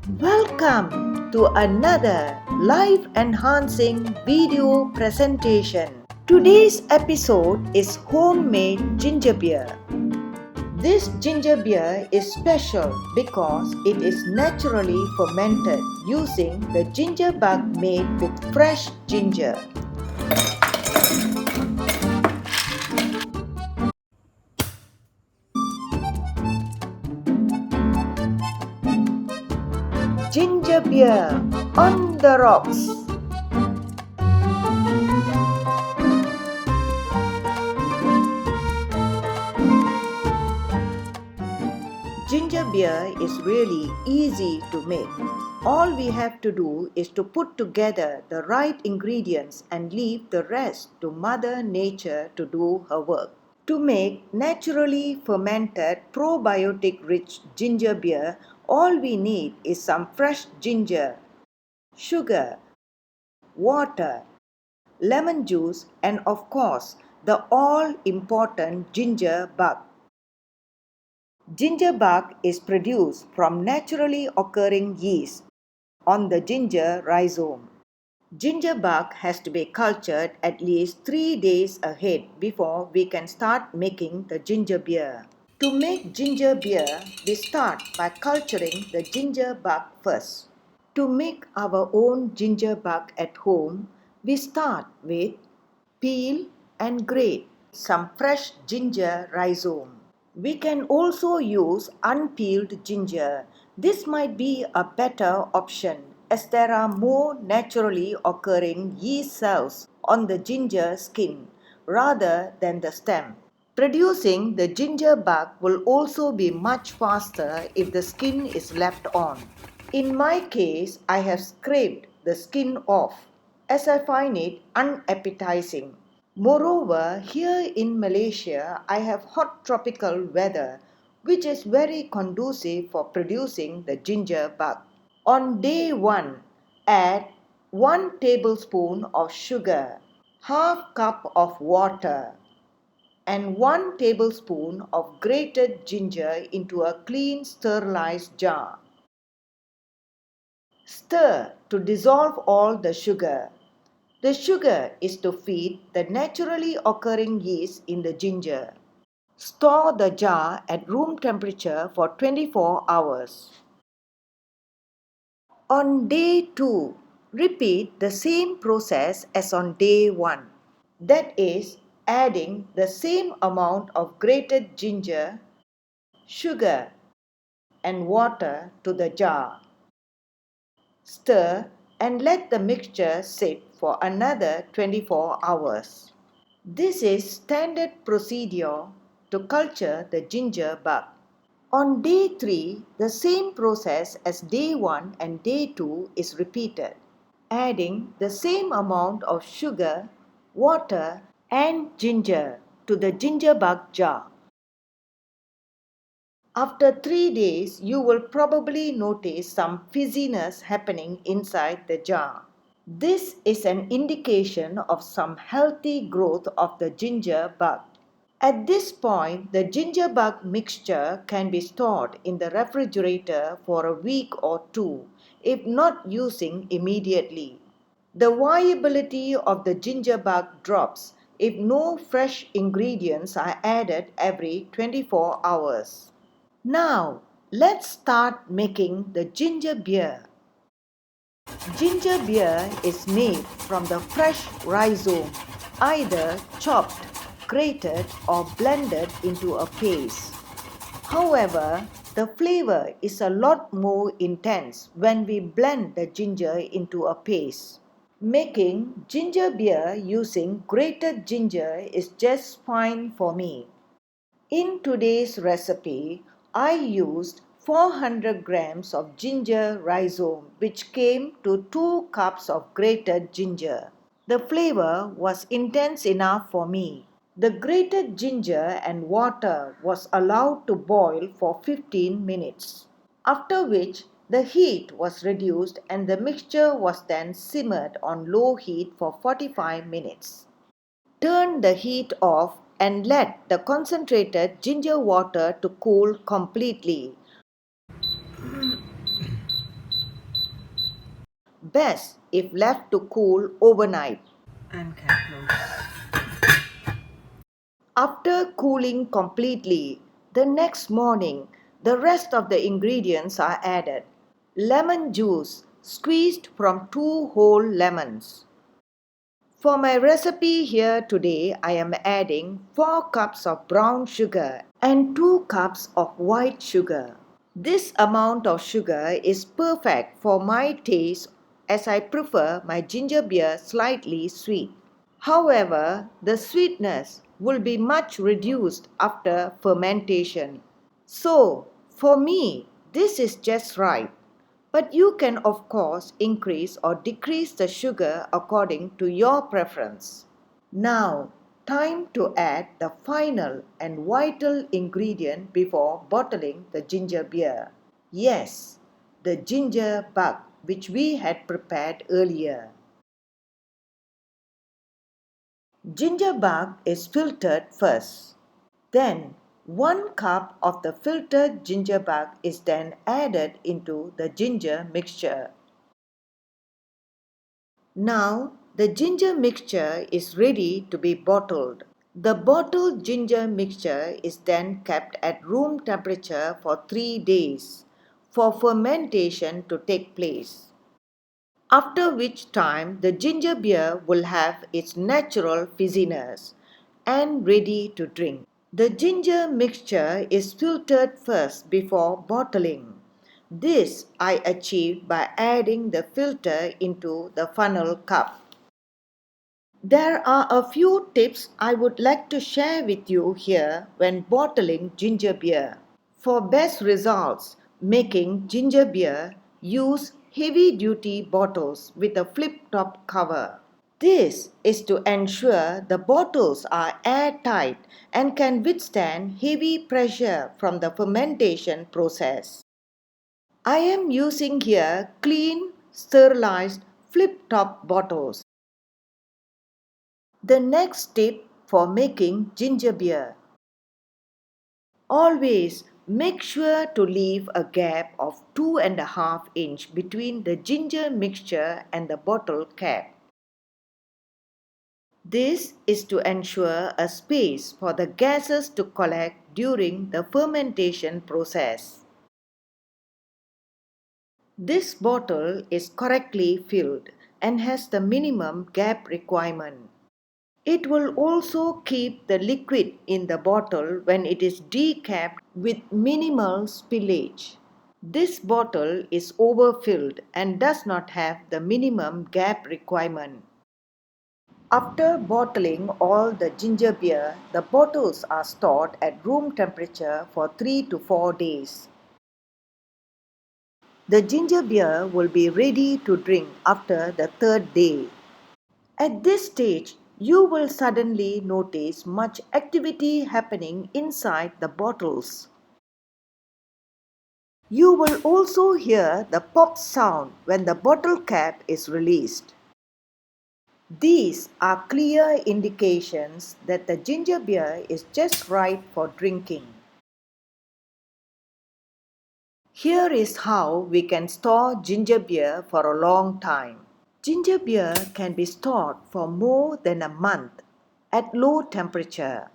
Welcome to another life enhancing video presentation. Today's episode is homemade ginger beer. This ginger beer is special because it is naturally fermented using the ginger bug made with fresh ginger. Ginger beer on the rocks. Ginger beer is really easy to make. All we have to do is to put together the right ingredients and leave the rest to Mother Nature to do her work. To make naturally fermented probiotic rich ginger beer, all we need is some fresh ginger, sugar, water, lemon juice, and of course, the all important ginger bug. Ginger bark is produced from naturally occurring yeast on the ginger rhizome. Ginger bark has to be cultured at least 3 days ahead before we can start making the ginger beer. To make ginger beer, we start by culturing the ginger bark first. To make our own ginger bark at home, we start with peel and grate some fresh ginger rhizome. We can also use unpeeled ginger. This might be a better option as there are more naturally occurring yeast cells on the ginger skin rather than the stem. Producing the ginger bark will also be much faster if the skin is left on. In my case, I have scraped the skin off as I find it unappetizing. Moreover, here in Malaysia, I have hot tropical weather, which is very conducive for producing the ginger bark. On day 1, add 1 tablespoon of sugar, half cup of water, and 1 tablespoon of grated ginger into a clean sterilized jar. Stir to dissolve all the sugar. The sugar is to feed the naturally occurring yeast in the ginger. Store the jar at room temperature for 24 hours. On day 2, repeat the same process as on day 1. That is, adding the same amount of grated ginger, sugar, and water to the jar. Stir and let the mixture sit for another 24 hours. This is standard procedure to culture the ginger bug. On day 3, the same process as day 1 and day 2 is repeated, adding the same amount of sugar, water, and ginger to the ginger bug jar. After 3 days, you will probably notice some fizziness happening inside the jar. This is an indication of some healthy growth of the ginger bug. At this point, the ginger bug mixture can be stored in the refrigerator for a week or 2 if not using immediately. The viability of the ginger bug drops if no fresh ingredients are added every 24 hours. Now, let's start making the ginger beer. Ginger beer is made from the fresh rhizome, either chopped, grated, or blended into a paste. However, the flavor is a lot more intense when we blend the ginger into a paste. Making ginger beer using grated ginger is just fine for me. In today's recipe, I used 400 grams of ginger rhizome, which came to 2 cups of grated ginger. The flavor was intense enough for me. The grated ginger and water was allowed to boil for 15 minutes, after which the heat was reduced and the mixture was then simmered on low heat for 45 minutes. Turn the heat off and let the concentrated ginger water to cool completely. best if left to cool overnight. And cap close. After cooling completely, the next morning, the rest of the ingredients are added. Lemon juice squeezed from 2 whole lemons. For my recipe here today, I am adding 4 cups of brown sugar and 2 cups of white sugar. This amount of sugar is perfect for my taste as I prefer my ginger beer slightly sweet. However, the sweetness will be much reduced after fermentation. So, for me, this is just right. But you can of course increase or decrease the sugar according to your preference. Now, time to add the final and vital ingredient before bottling the ginger beer. Yes, the ginger bug which we had prepared earlier. Ginger bark is filtered first. Then 1 cup of the filtered ginger bark is then added into the ginger mixture. Now the ginger mixture is ready to be bottled. The bottled ginger mixture is then kept at room temperature for 3 days for fermentation to take place. After which time the ginger beer will have its natural fizziness and ready to drink. The ginger mixture is filtered first before bottling. This I achieved by adding the filter into the funnel cup. There are a few tips I would like to share with you here when bottling ginger beer. For best results making ginger beer, use heavy-duty bottles with a flip-top cover. This is to ensure the bottles are airtight and can withstand heavy pressure from the fermentation process. I am using here clean, sterilized flip-top bottles. The next tip for making ginger beer. Always make sure to leave a gap of 2.5 inches between the ginger mixture and the bottle cap. This is to ensure a space for the gases to collect during the fermentation process. This bottle is correctly filled and has the minimum gap requirement. It will also keep the liquid in the bottle when it is decapped with minimal spillage. This bottle is overfilled and does not have the minimum gap requirement. After bottling all the ginger beer, the bottles are stored at room temperature for 3 to 4 days. The ginger beer will be ready to drink after the 3rd day. At this stage, you will suddenly notice much activity happening inside the bottles. You will also hear the pop sound when the bottle cap is released. These are clear indications that the ginger beer is just right for drinking. Here is how we can store ginger beer for a long time. Ginger beer can be stored for more than a month at low temperature.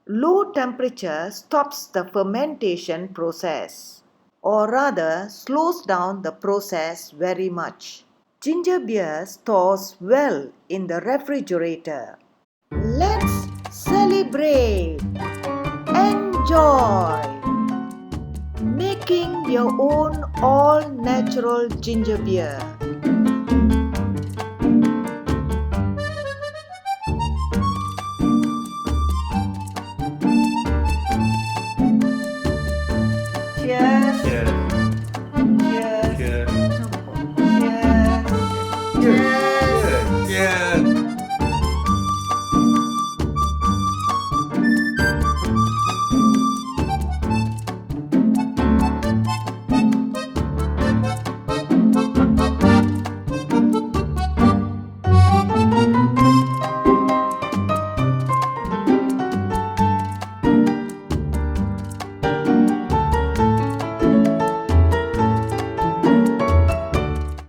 Low temperature stops the fermentation process, or rather slows down the process very much. Ginger beer stores well in the refrigerator. Let's celebrate! Enjoy! Making your own all-natural ginger beer.